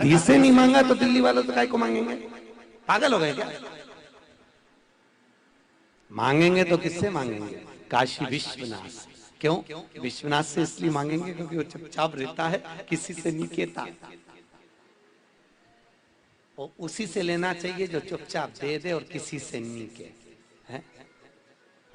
गांधी से नहीं मांगा तो दिल्ली वालों से काय को मांगेंगे? पागल हो गए क्या? मांगेंगे तो किससे मांगेंगे? काशी विश्वनाथ। क्यों? विश्वनाथ से इसलिए मांगेंगे क्योंकि वो चुपचाप रहता है, किसी से नहीं कहता। और उसी से लेना चाहिए जो चुपचाप दे दे और किसी से नहीं कहे, है?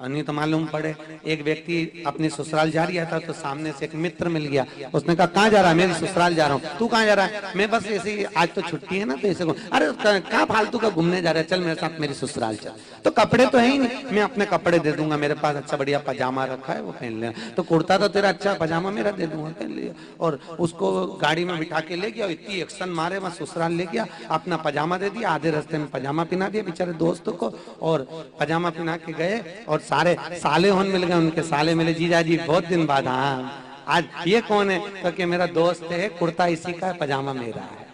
और नहीं तो मालूम पड़े एक व्यक्ति अपनी ससुराल जा रहा था तो सामने से एक मित्र मिल गया, उसने कहा कहाँ जा रहा है? मेरी ससुराल जा रहा हूँ। तू कहाँ जा रहा है? मैं बस ऐसे ही, आज तो छुट्टी है ना तो ऐसे। अरे कहाँ फालतू का घूमने जा रहा है? चल मेरे साथ मेरी ससुराल चल। तो कपड़े तो है ही नहीं, मैं अपने कपड़े दे दूंगा, मेरे पास अच्छा बढ़िया पजामा रखा है वो पहन ले। तो कुर्ता तो तेरा अच्छा, पजामा मेरा दे दूंगा, पहन लिया। और उसको गाड़ी में बिठा के ले गया, इतनी एक्शन मारे वहां ससुराल ले गया, अपना पजामा दे दिया, आधे रास्ते में पजामा पहना दिया बेचारे दोस्तों को, और पजामा पहना के गए और सारे साले होन मिल गए, उनके साले मिले, जीजा जी बहुत दिन बाद। हाँ आज ये कौन है? क्योंकि मेरा दोस्त है, कुर्ता इसी का है, पजामा मेरा है।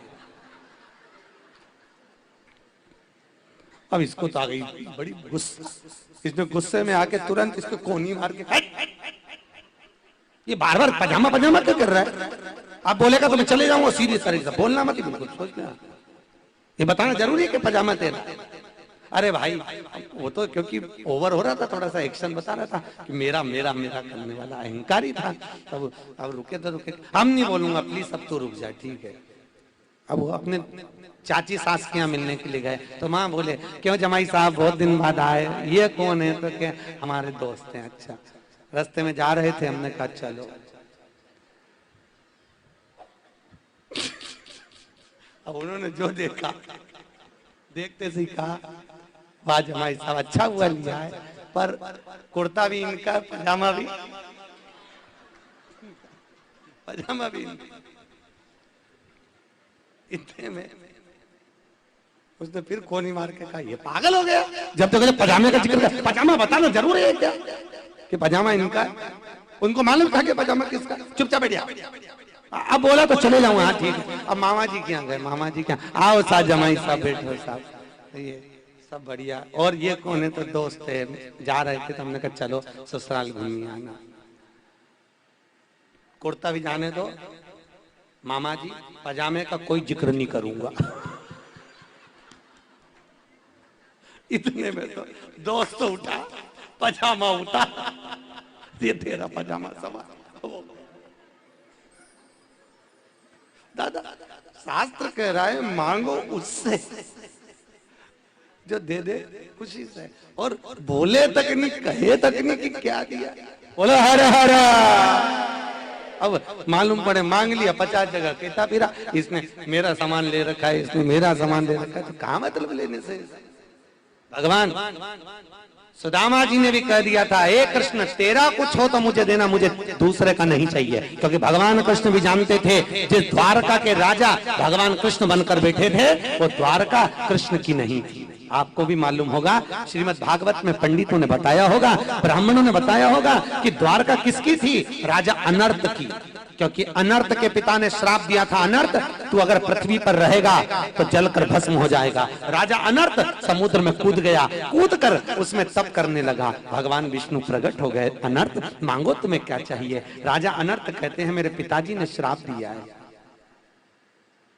अब इसको तो आ गई बड़ी गुस्सा, इसने गुस्से में आके तुरंत इसको कोनी मार के, ये बार बार पजामा पजामा क्यों कर रहा है? आप बोलेगा तो मैं चले जाऊंगा, सीरियस तरीके से बोलना मत, बिल्कुल सोचना, ये बताना जरूरी है कि पजामा तेरा। अरे भाई वो तो क्योंकि ओवर हो रहा था, थोड़ा सा एक्शन बता रहा था कि मेरा मेरा मेरा करने वाला अहंकारी था। तब अब रुके तो रुके, हम नहीं बोलूंगा प्लीज, अब तो रुक जाए, ठीक है। अब वो अपने चाची सास के यहाँ मिलने के लिए गए तो माँ बोले क्यों जमाई साहब बहुत दिन बाद आए? ये कौन है? तो क्या हमारे दोस्त हैं। अच्छा, रास्ते में जा रहे थे, हमने कहा चलो। अब उन्होंने जो देखा, देखते से कहा वाह जमाई साहब अच्छा हुआ लिया है, पर कुर्ता भी इनका, पजामा भी इनका। इतने में उसने फिर कोनी मार के कहा ये पागल हो गया, जब तक तो पजामे का जिक्र कर, पजामा बताना जरूरी है क्या कि पजामा इनका? उनको मालूम था कि पजामा किसका? चुपचाप बैठ गया। अब बोला तो चले जाऊँ, हाँ ठीक है। अब मामा जी क्या गए, मामा जी क्या, आओ साथ जमाई साहब बैठो साहब, ये सब बढ़िया। और ये कौन है? तो दोस्त है, जा रहे थे तो हमने कहा चलो ससुराल घूमिए आना। कुर्ता भी जाने दो मामा जी, पजामे का कोई जिक्र नहीं करूंगा। इतने में तो दोस्त तो उठा, पजामा उठा, ये तेरा पजामा सवार। दादा शास्त्र कह रहा है मांगो उससे जो दे दे खुशी से, और बोले तक नहीं, कहे तक नहीं कि क्या दिया। बोलो हर हर। अब मालूम पड़े मांग लिया 50 जगह, कहता फिरा इसने मेरा सामान ले रखा है, इसने मेरा सामान ले रखा है, तो कहाँ मतलब लेने से? भगवान सुदामा जी ने भी कह दिया था, हे कृष्ण तेरा कुछ हो तो मुझे देना, मुझे दूसरे का नहीं चाहिए। क्योंकि भगवान कृष्ण भी जानते थे जिस द्वारका के राजा भगवान कृष्ण बनकर बैठे थे वो द्वारका कृष्ण की नहीं थी। आपको भी मालूम होगा, श्रीमद् भागवत में पंडितों ने बताया होगा, ब्राह्मणों ने बताया होगा कि द्वारका किसकी थी? राजा अनर्त की। क्योंकि अनर्त के पिता ने श्राप दिया था, अनर्त तू अगर पृथ्वी पर रहेगा तो जलकर भस्म हो जाएगा। राजा अनर्त समुद्र में कूद गया, कूद कर उसमें तप करने लगा। भगवान विष्णु प्रकट हो गए, अनर्त मांगो तुम्हें क्या चाहिए? राजा अनर्त कहते हैं मेरे पिताजी ने श्राप दिया है,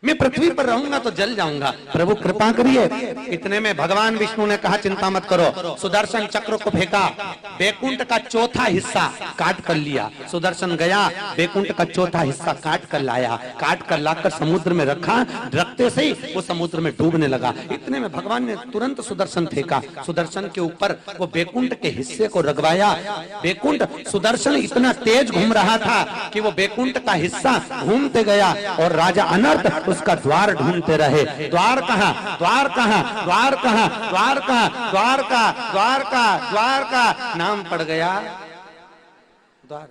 मैं पृथ्वी पर रहूंगा तो जल जाऊंगा, प्रभु कृपा करिए। इतने में भगवान विष्णु ने कहा चिंता मत करो। सुदर्शन चक्र को फेंका, बैकुंठ का चौथा हिस्सा काट कर लिया। सुदर्शन गया, बैकुंठ का चौथा हिस्सा काट कर लाया, काट कर लाकर समुद्र में रखा, रखते से ही वो समुद्र में डूबने लगा। इतने में भगवान ने तुरंत सुदर्शन फेंका, सुदर्शन के ऊपर वो बैकुंठ के हिस्से को रगवाया। बैकुंठ सुदर्शन इतना तेज घूम रहा था कि वो बैकुंठ का हिस्सा घूमते गया और राजा अनर्त उसका द्वार ढूंढते रहे। द्वार कहाँ, द्वार कहाँ, द्वार कहाँ, द्वार कहाँ, द्वार का, द्वार का, द्वार का नाम पड़ गया द्वार।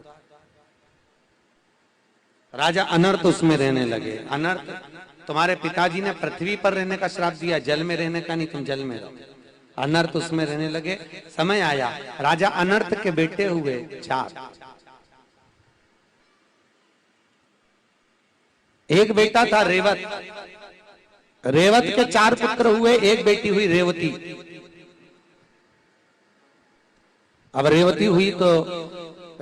राजा अनर्त उसमें रहने लगे। अनर्त तुम्हारे पिताजी ने पृथ्वी पर रहने का श्राप दिया, जल में रहने का नहीं, तुम जल में रहो। अनर्त उसमें रहने लगे। समय आया, राजा अनर्त के बेटे हुए 4। एक बेटा था रेवत, रेवत के 4 पुत्र हुए, एक बेटी हुई रेवती। अब रेवती हुई तो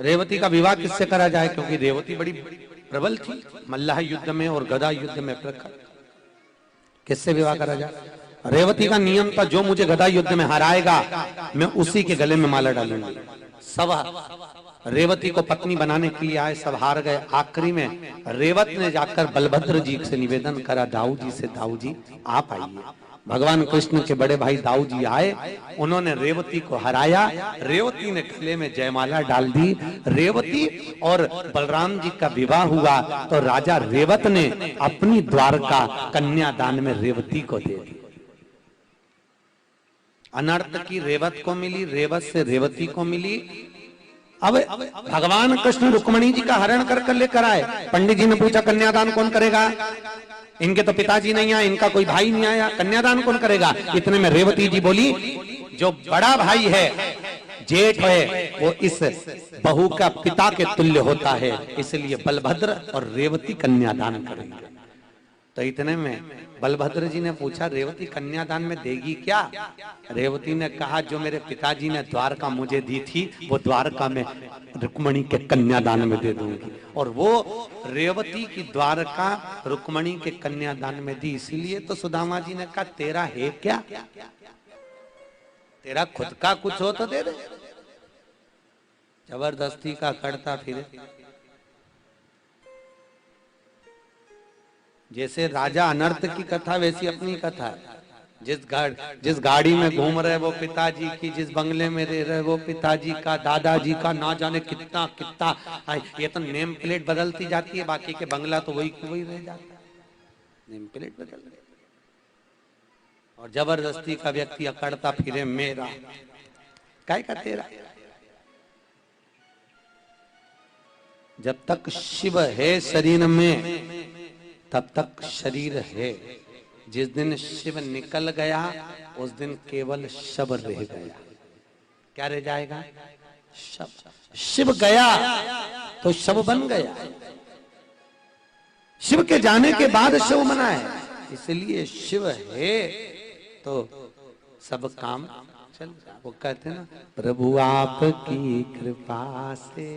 रेवती का विवाह किससे करा जाए? क्योंकि रेवती बड़ी प्रबल थी, मल्लाह युद्ध में और गदा युद्ध में प्रखर। किससे विवाह करा जाए? रेवती का नियम था, जो मुझे गदा युद्ध में हराएगा मैं उसी के गले में माला डालूंगा। सब रेवती को पत्नी बनाने के लिए आए, सब हार गए। आखिरी में रेवत ने जाकर बलभद्र जी से निवेदन करा, दाऊ जी से, दाऊ जी आप आइए। भगवान कृष्ण के बड़े भाई दाऊ जी आए, उन्होंने रेवती को हराया। रेवती ने गले में जयमाला डाल दी। रेवती और बलराम जी का विवाह हुआ तो राजा रेवत ने अपनी द्वारका कन्यादान में रेवती को दे दी। अनर्थ की रेवत को मिली, रेवत से रेवती को मिली। अब भगवान कृष्ण रुक्मणी जी का हरण कर लेकर आए। पंडित जी ने पूछा कन्यादान कौन करेगा? इनके तो पिताजी नहीं आए, इनका कोई भाई नहीं आया, कन्यादान कौन करेगा? इतने में रेवती जी बोली, जो बड़ा भाई है, जेठ है, वो इस बहू का पिता के तुल्य होता है, इसलिए बलभद्र और रेवती कन्यादान करेंगे। तो इतने में बलभद्र जी ने पूछा, रेवती कन्यादान में देगी क्या? रेवती ने कहा, जो मेरे पिताजी ने द्वारका मुझे दी थी वो द्वारका में रुक्मणी के कन्यादान में दे दूंगी। और वो रेवती की द्वारका रुक्मणी के कन्यादान में दी। इसीलिए तो सुदामा जी ने कहा, तेरा है क्या? तेरा खुद का कुछ हो तो दे दे। जबरदस्ती का करता फिरे। जैसे राजा अनर्थ की कथा वैसी अपनी कथा है। जिस गाड़ी में घूम रहे वो पिताजी की, जिस बंगले में रह रहे वो पिताजी का, दादाजी का, ना जाने कितना कितना। ये तो नेम प्लेट बदलती जाती है, बाकी के बंगला तो वही रह जाता है, नेम प्लेट बदल रही। और जबरदस्ती का व्यक्ति अकड़ता फिरे, मेरा काय का तेरा। जब तक शिव है शरीर में तब तक शरीर है। जिस दिन शिव निकल गया उस दिन केवल शव रह गया। क्या रह जाएगा? शव। शिव गया तो शव बन गया। शिव के जाने के बाद शव बना है। इसलिए शिव है तो सब काम चल। वो कहते हैं ना, प्रभु आपकी कृपा से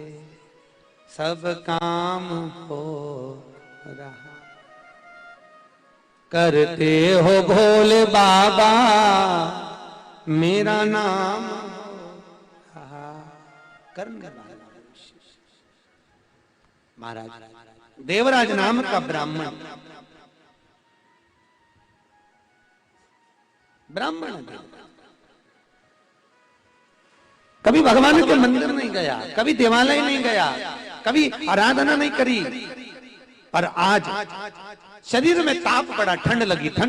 सब काम हो रहा। करते हो भोले बाबा मेरा नाम करने वाला। महाराज देवराज नाम का ब्राह्मण कभी भगवान के मंदिर नहीं गया, कभी देवालय नहीं गया, कभी आराधना नहीं करी। पर आज शरीर में ताप पड़ा, ठंड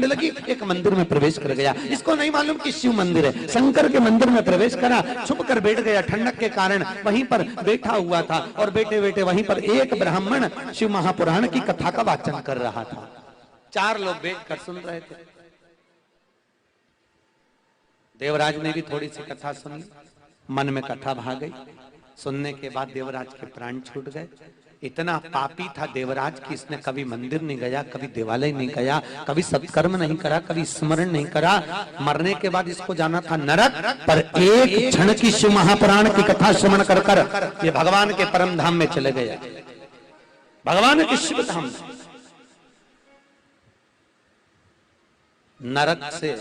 लगी, एक मंदिर में प्रवेश कर गया। इसको नहीं मालूम कि शिव मंदिर है। शंकर के मंदिर में प्रवेश करा, छुप कर बैठ गया। ठंडक के कारण वहीं पर बैठा हुआ था और बैठे बैठे वहीं पर एक ब्राह्मण शिव महापुराण की कथा का वाचन कर रहा था। 4 लोग बैठ कर सुन रहे थे। देवराज ने भी थोड़ी सी कथा सुन ली, मन में कथा भाग गई। सुनने के बाद देवराज के प्राण छूट गए। इतना पापी था देवराज कि इसने कभी मंदिर नहीं गया, कभी देवालय नहीं गया, कभी सत्कर्म नहीं करा, कभी स्मरण नहीं करा। मरने के बाद इसको जाना था नरक, पर एक क्षण की शिव महापुराण की कथा श्रवण कर कर ये भगवान के परम धाम में चले गया, भगवान के शिव धाम। नरक से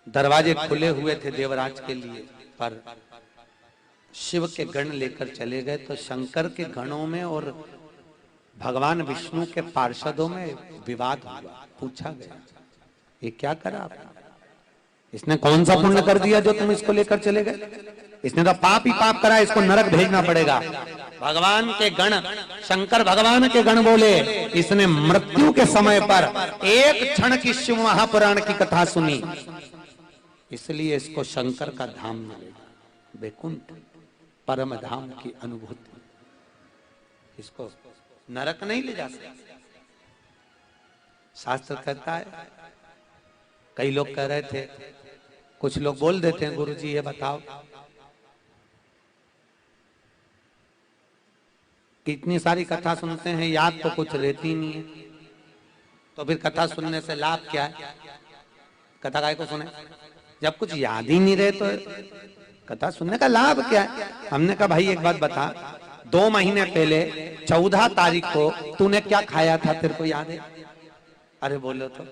दरवाजे खुले हुए थे देवराज के लिए, पर शिव के गण लेकर चले गए। तो शंकर के गणों में और भगवान विष्णु के पार्षदों में विवाद हुआ। पूछा गया, ये क्या करा आपने? इसने कौन सा पुण्य कर दिया जो तुम इसको लेकर चले गए? इसने तो पाप ही पाप करा, इसको नरक भेजना पड़ेगा। भगवान के गण, शंकर भगवान के गण बोले, इसने मृत्यु के समय पर एक क्षण की शिव महापुराण की कथा सुनी, इसलिए इसको शंकर का धाम मिलेगा, वैकुंठ परम धाम की अनुभूति। इसको नरक नहीं ले जा सकता। शास्त्र कहता है, कई लोग कह रहे थे, कुछ लोग बोल देते हैं, गुरुजी ये बताओ कितनी सारी कथा सुनते हैं, याद तो कुछ रहती नहीं है, तो फिर कथा सुनने से लाभ क्या है? कथा काय को सुने जब कुछ याद ही नहीं रहे, तो कथा सुनने का लाभ क्या है? हमने कहा भाई एक बात बता, 2 महीने पहले 14 तारीख को तूने क्या खाया था, तेरे को याद है? अरे बोलो तो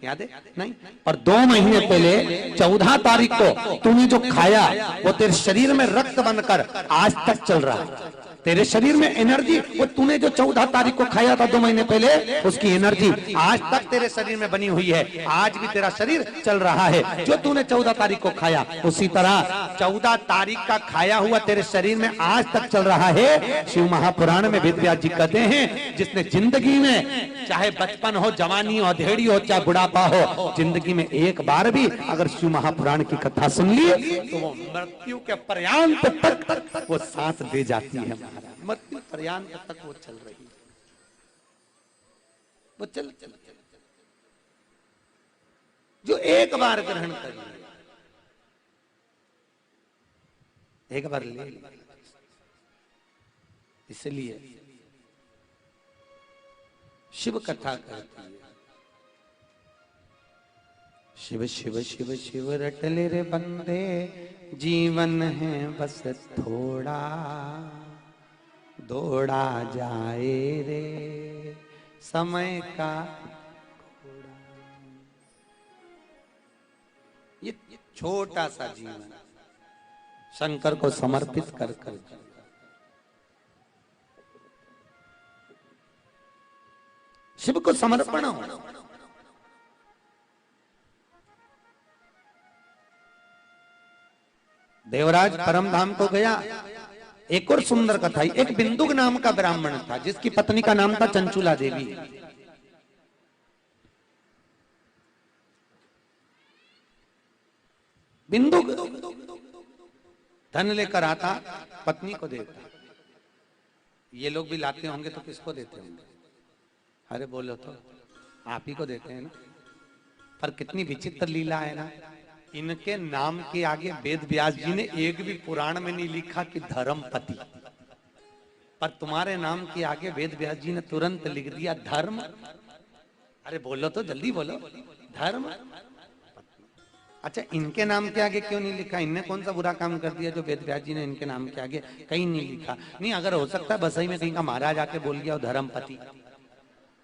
याद है नहीं? और 2 महीने पहले 14 तारीख को तूने जो खाया वो तेरे शरीर में रक्त बनकर आज तक चल रहा है। तेरे शरीर में एनर्जी, वो तूने जो 14 तारीख को खाया था 2 महीने पहले, उसकी एनर्जी आज तक तेरे शरीर में बनी हुई है। आज भी तेरा शरीर चल रहा है। जो तूने 14 तारीख को खाया, उसी तरह 14 तारीख का खाया हुआ तेरे शरीर में आज तक चल रहा है। शिव महापुराण में वेद व्यास जी कहते हैं, जिसने जिंदगी में चाहे बचपन हो, जवानी हो, अधेड़ी हो, चाहे बुढ़ापा हो, जिंदगी में एक बार भी अगर शिव महापुराण की कथा सुन ली तो वो मृत्यु के पर्यंत तक वो सांस दे जाती है। मृत्यु पर्यंत तक वो चल रही है, वो चल जो एक बार ग्रहण कर ले, एक बार ले। इसलिए शिव कथा करती है। शिव शिव शिव शिव रटले रे बंदे, जीवन है बस थोड़ा, दौड़ा जाए रे समय का घोड़ा। ये छोटा सा जीवन शंकर को समर्पित कर कर शिव को समर्पण हो। देवराज परम धाम को गया। एक और सुंदर कथा, एक बिंदुक नाम का ब्राह्मण था जिसकी पत्नी का नाम था चंचुला देवी। बिंदुक धन लेकर आता, पत्नी को देता। ये लोग भी लाते होंगे तो किसको देते होंगे? अरे बोलो तो आप ही को देते हैं ना। पर कितनी विचित्र लीला है ना। इनके नाम के आगे वेद व्यास जी ने एक भी पुराण में नहीं लिखा कि धर्मपति, पर तुम्हारे नाम के आगे वेद व्यास जी ने तुरंत लिख दिया धर्म। अरे बोलो तो जल्दी बोलो, धर्म। अच्छा, इनके नाम के आगे क्यों नहीं लिखा? इनने कौन सा बुरा काम कर दिया जो वेद व्यास जी ने इनके नाम के आगे कहीं नहीं लिखा? नहीं, अगर हो सकता है बसई में कहीं का महाराज आके बोल गया धर्मपति,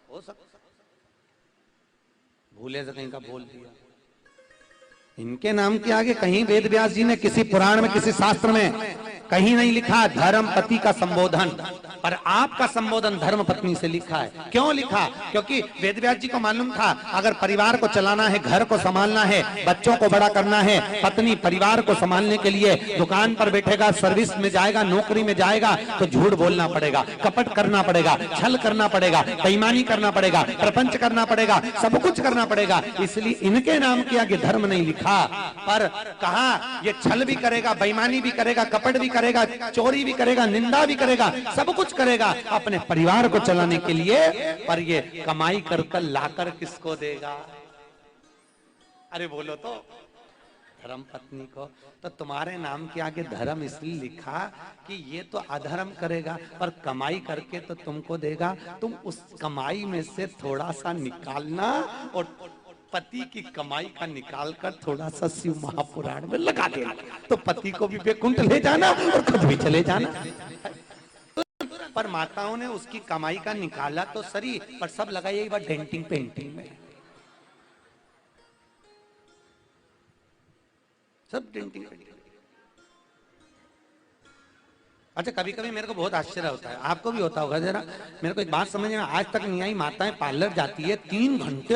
हो सकता, भूले से कहीं का बोल दिया। इनके नाम के आगे कहीं वेद व्यास जी ने किसी पुराण में, किसी शास्त्र में कहीं नहीं लिखा धर्मपति का संबोधन, पर आपका संबोधन धर्म पत्नी से लिखा है। क्यों लिखा? क्योंकि वेद व्यास जी को मालूम था अगर परिवार को चलाना है, घर को संभालना है, बच्चों को बड़ा करना है, पत्नी परिवार को संभालने के लिए दुकान पर बैठेगा, सर्विस में जाएगा, नौकरी में जाएगा, तो झूठ बोलना पड़ेगा, कपट करना पड़ेगा, छल करना पड़ेगा, बेईमानी करना पड़ेगा, प्रपंच करना पड़ेगा, सब कुछ करना पड़ेगा। इसलिए इनके नाम के आगे धर्म नहीं लिखा, पर कहा ये छल भी करेगा, बेईमानी भी करेगा, कपट भी करेगा, चोरी भी करेगा, निंदा भी करेगा, सब कुछ करेगा अपने परिवार को चलाने के लिए, पर ये कमाई कर कर लाकर किसको देगा? अरे बोलो तो धर्म पत्नी को। तो तुम्हारे नाम के आगे धर्म इसलिए लिखा कि ये तो अधर्म करेगा पर कमाई करके तो तुमको देगा, तुम उस कमाई में से थोड़ा सा निकालना और पति की कमाई का निकालकर थोड़ा सा शिव महापुराण में लगा देना, तो पति को भी बेकुंठ ले जाना और खुद भी चले जाना। पर माताओं ने उसकी कमाई का निकाला तो सही, पर सब लगाई एक बार डेंटिंग पेंटिंग में, सब डेंटिंग पेंटिंग। अच्छा, कभी कभी मेरे को बहुत आश्चर्य होता है, आपको भी होता होगा जरा। मेरे को एक बात समझ में आज तक नहीं आई, माताएं पार्लर जाती है 3 घंटे